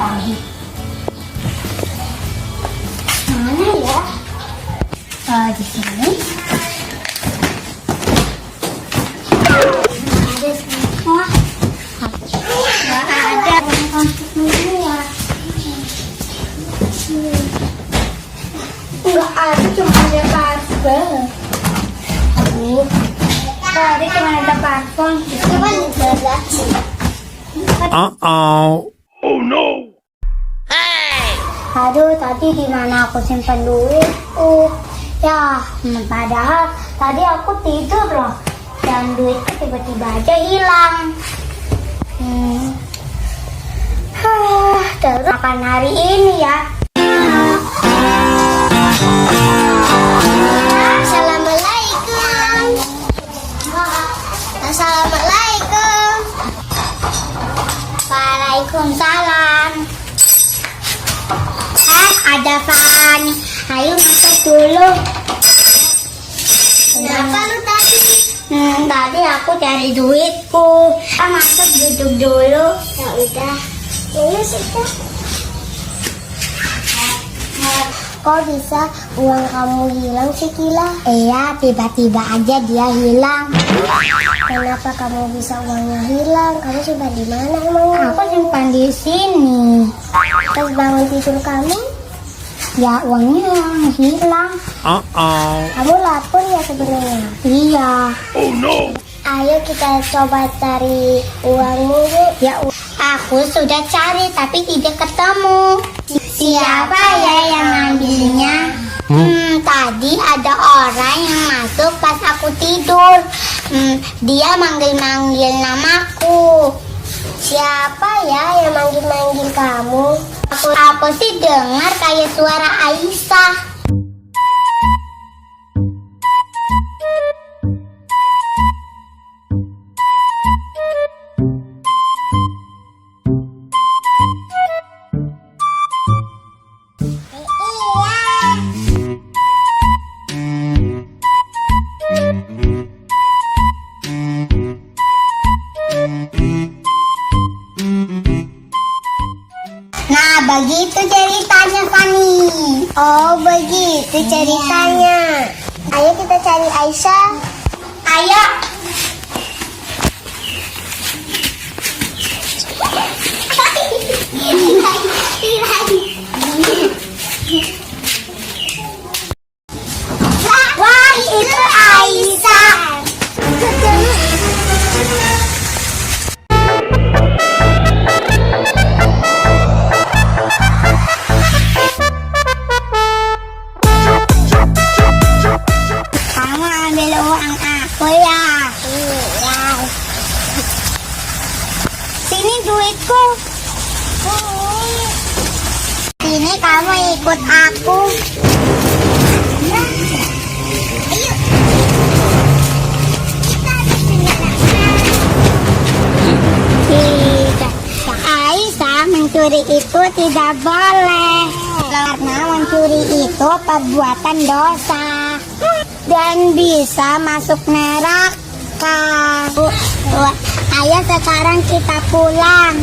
tadi. Mana ya? Di sini. Ada semua. Nggak ada untuk semua. Nggak ada, cuma ada parfum. Tadi cuma ada parfum. Coba lihat. Oh no. Aduh, tadi di mana aku simpan duit? Ya, padahal tadi aku tidur loh, dan duitku tiba-tiba aja hilang. Terus makan hari ini ya. Assalamualaikum. Assalamualaikum. Waalaikumsalam. Ada Fan. Ayo masuk dulu. Kenapa lu tadi? Tadi aku cari duitku. Masuk duduk dulu. Ya udah. Ayo sudah. Kok bisa uang kamu hilang sih, Kila? Iya, tiba-tiba aja dia hilang. Kenapa kamu bisa uangnya hilang? Kamu simpan di mana emangnya? Aku simpan di sini. Pas bangun tidur kamu, ya uangnya hilang. Kamu lapor ya sebenarnya? Iya. Oh no. Ayo kita coba cari uangmu yuk. Ya, aku sudah cari tapi tidak ketemu. Siapa ya yang ngambilnya? Tadi ada orang yang masuk pas aku tidur. Dia manggil-manggil namaku. Siapa ya yang manggil-manggil kamu? Aku sih dengar kayak suara Aisyah. Nah, begitu ceritanya, Fani. Oh, begitu ceritanya. Ayo kita cari Aisyah. Ayo. Wah, itu Aisyah. Kamu ambil uang aku ya? Iya. Sini duitku. Sini kamu ikut aku. Ayo. Tidak. Aisyah, mencuri itu tidak boleh. Karena mencuri itu perbuatan dosa dan bisa masuk neraka. Ayo sekarang kita pulang.